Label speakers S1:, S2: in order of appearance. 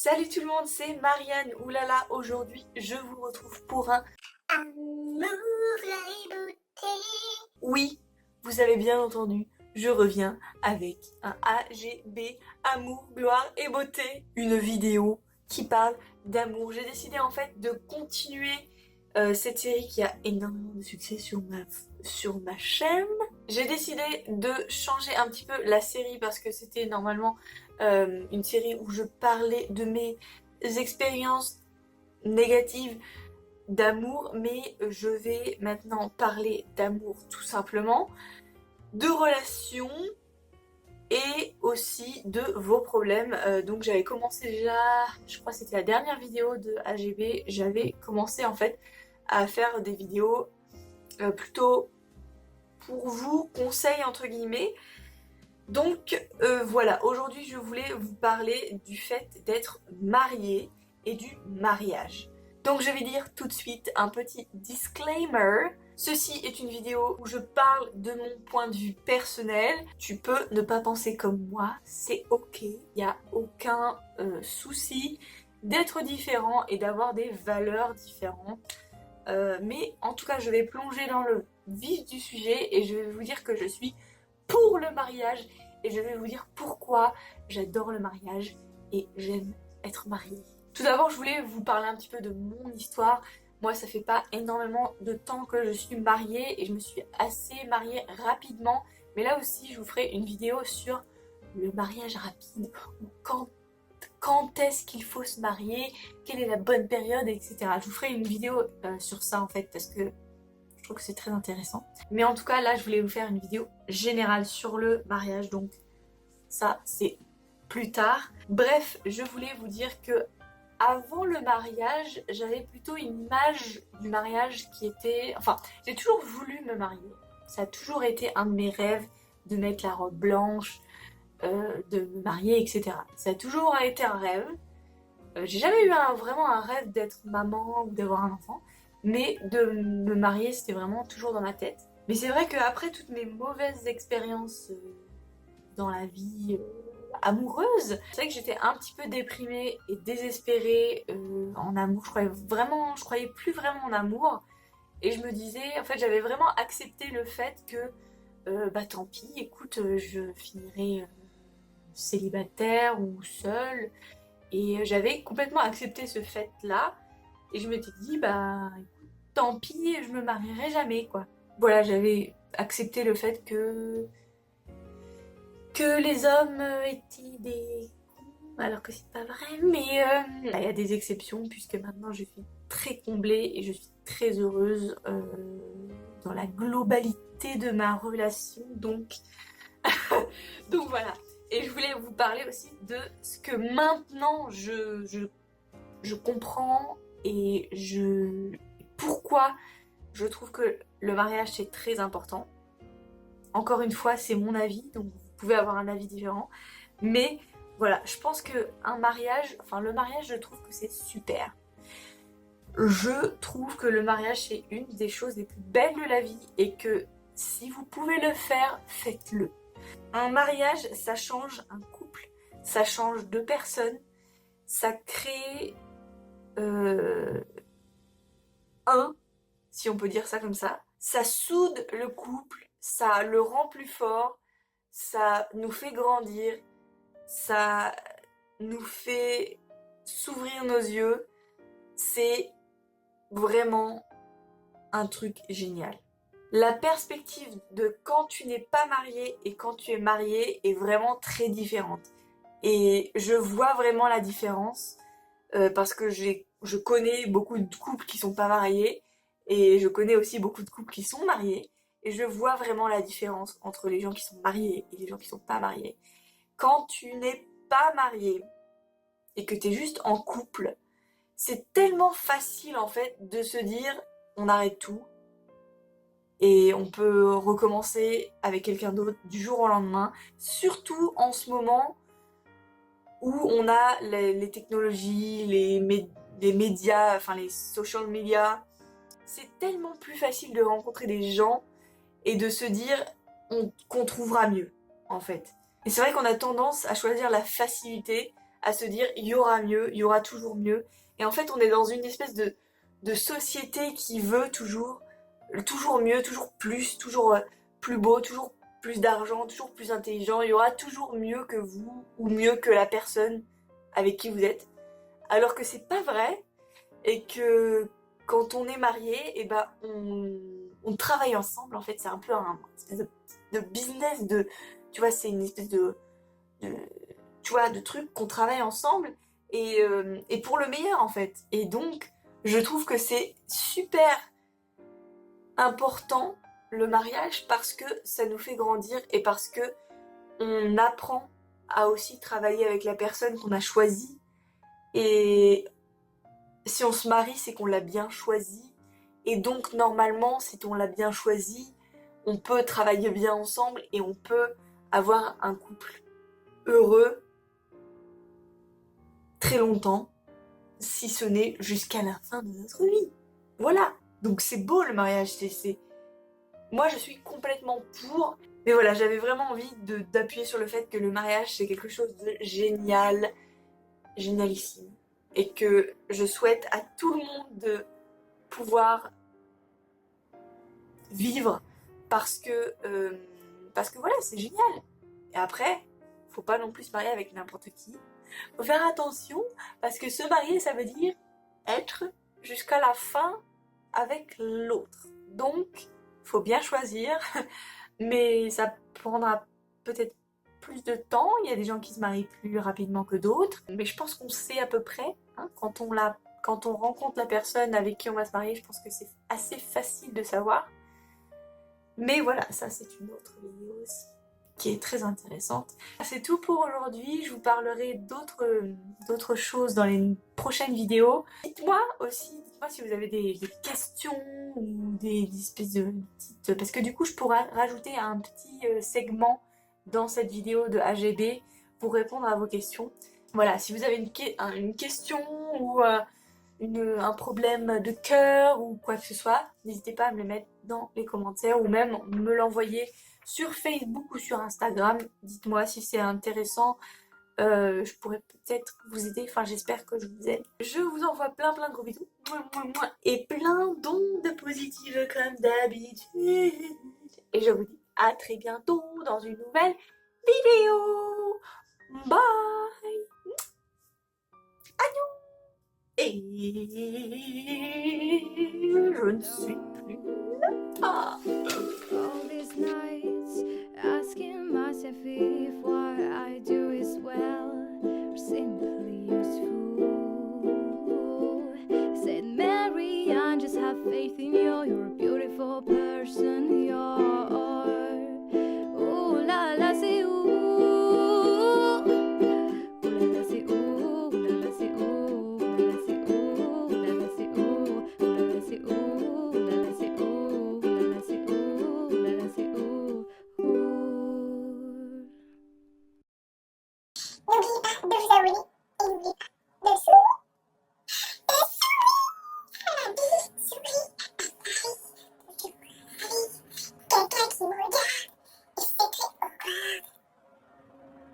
S1: Salut tout le monde, c'est Marianne. Oulala, aujourd'hui je vous retrouve pour un
S2: Amour et beauté.
S1: oui, vous avez bien entendu, je reviens avec un AGB, amour, gloire et beauté. Une vidéo qui parle d'amour. J'ai décidé en fait de continuer cette série qui a énormément de succès sur ma chaîne. J'ai décidé de changer un petit peu la série parce que c'était normalement une série où je parlais de mes expériences négatives d'amour, mais je vais maintenant parler d'amour tout simplement, de relations et aussi de vos problèmes. Donc j'avais commencé déjà, je crois que c'était la dernière vidéo de AGB, j'avais commencé en fait à faire des vidéos plutôt pour vous, conseils entre guillemets. Donc voilà, aujourd'hui je voulais vous parler du fait d'être marié et du mariage. Donc je vais dire tout de suite un petit disclaimer. Ceci est une vidéo où je parle de mon point de vue personnel. Tu peux ne pas penser comme moi, c'est ok. Il n'y a aucun souci d'être différent et d'avoir des valeurs différentes. Mais en tout cas, je vais plonger dans le vif du sujet et je vais vous dire que je suis pour le mariage et je vais vous dire pourquoi j'adore le mariage et j'aime être mariée. Tout d'abord, je voulais vous parler un petit peu de mon histoire. Moi, ça fait pas énormément de temps que je suis mariée et je me suis assez mariée rapidement. Mais là aussi, je vous ferai une vidéo sur le mariage rapide ou quand est-ce qu'il faut se marier, quelle est la bonne période, etc. Je vous ferai une vidéo sur ça en fait parce que je trouve que c'est très intéressant. Mais en tout cas, là, je voulais vous faire une vidéo générale sur le mariage, donc ça, c'est plus tard. Bref, je voulais vous dire que avant le mariage, j'avais plutôt une image du mariage qui était... Enfin, j'ai toujours voulu me marier. Ça a toujours été un de mes rêves de mettre la robe blanche, de me marier, etc. Ça a toujours été un rêve. J'ai jamais eu vraiment un rêve d'être maman ou d'avoir un enfant. Mais de me marier, c'était vraiment toujours dans ma tête. Mais c'est vrai qu'après toutes mes mauvaises expériences dans la vie amoureuse, c'est vrai que j'étais un petit peu déprimée et désespérée en amour. Je croyais plus vraiment en amour. Et je me disais, en fait, j'avais vraiment accepté le fait que, bah tant pis, écoute, je finirai célibataire ou seule. Et j'avais complètement accepté ce fait-là. Et je m'étais dit, bah tant pis, je me marierai jamais, quoi. Voilà, j'avais accepté le fait que les hommes étaient des cons, alors que c'est pas vrai, mais il y a des exceptions, puisque maintenant je suis très comblée et je suis très heureuse dans la globalité de ma relation, donc, donc voilà. Et je voulais vous parler aussi de ce que maintenant je comprends et pourquoi je trouve que le mariage c'est très important. Encore une fois, c'est mon avis, donc vous pouvez avoir un avis différent. Mais voilà, je pense que le mariage, je trouve que c'est super. Je trouve que le mariage c'est une des choses les plus belles de la vie et que si vous pouvez le faire, faites-le. Un mariage, ça change un couple, ça change deux personnes, ça crée si on peut dire ça comme ça soude le couple, ça le rend plus fort, ça nous fait grandir, ça nous fait s'ouvrir nos yeux, c'est vraiment un truc génial. La perspective de quand tu n'es pas marié et quand tu es marié est vraiment très différente. Et je vois vraiment la différence parce que je connais beaucoup de couples qui sont pas mariés et je connais aussi beaucoup de couples qui sont mariés et je vois vraiment la différence entre les gens qui sont mariés et les gens qui sont pas mariés. Quand tu n'es pas marié et que tu es juste en couple, c'est tellement facile en fait de se dire on arrête tout et on peut recommencer avec quelqu'un d'autre du jour au lendemain, surtout en ce moment où on a les technologies, les médias, enfin les social media. C'est tellement plus facile de rencontrer des gens et de se dire qu'on trouvera mieux, en fait. Et c'est vrai qu'on a tendance à choisir la facilité à se dire il y aura mieux, il y aura toujours mieux. Et en fait, on est dans une espèce de société qui veut toujours mieux, toujours plus, toujours plus beau, toujours plus d'argent, toujours plus intelligent. Il y aura toujours mieux que vous ou mieux que la personne avec qui vous êtes. Alors que c'est pas vrai et que quand on est marié, et ben on travaille ensemble. En fait, c'est un peu un espèce de business tu vois, c'est une espèce de tu vois, de trucs qu'on travaille ensemble et pour le meilleur en fait. Et donc, je trouve que c'est super important le mariage parce que ça nous fait grandir et parce que on apprend à aussi travailler avec la personne qu'on a choisie. Et si on se marie, c'est qu'on l'a bien choisi. Et donc, normalement, si on l'a bien choisi, on peut travailler bien ensemble et on peut avoir un couple heureux très longtemps, si ce n'est jusqu'à la fin de notre vie. Voilà. Donc c'est beau le mariage, moi je suis complètement pour. Mais voilà, j'avais vraiment envie d'appuyer sur le fait que le mariage c'est quelque chose de génial, génialissime. Et que je souhaite à tout le monde de pouvoir vivre parce que voilà, c'est génial. Et après, faut pas non plus se marier avec n'importe qui. Faut faire attention parce que se marier, ça veut dire être jusqu'à la fin avec l'autre. Donc, faut bien choisir, mais ça prendra peut-être plus de temps. Il y a des gens qui se marient plus rapidement que d'autres, mais je pense qu'on sait à peu près, hein, quand on rencontre la personne avec qui on va se marier, je pense que c'est assez facile de savoir. Mais voilà, ça c'est une autre vidéo aussi qui est très intéressante. C'est tout pour aujourd'hui, je vous parlerai d'autres choses dans les prochaines vidéos. Dites-moi si vous avez des questions ou des espèces de petites... Parce que du coup je pourrais rajouter un petit segment dans cette vidéo de AGB pour répondre à vos questions. Voilà, si vous avez une question ou un problème de cœur ou quoi que ce soit, n'hésitez pas à me le mettre dans les commentaires ou même me l'envoyer sur Facebook ou sur Instagram. Dites-moi si c'est intéressant, je pourrais peut-être vous aider, enfin j'espère que je vous aide. Je vous envoie plein de gros bisous et plein d'ondes positives comme d'habitude. Et je vous dis à très bientôt dans une nouvelle vidéo. Bye. Et je ne suis plus là.
S3: All these nights, asking myself if what I do is well or simply useful. Said Mary, I just have faith in you. You're a beautiful person. You're ooh la la, say ooh.
S2: N'oubliez pas de vous abonner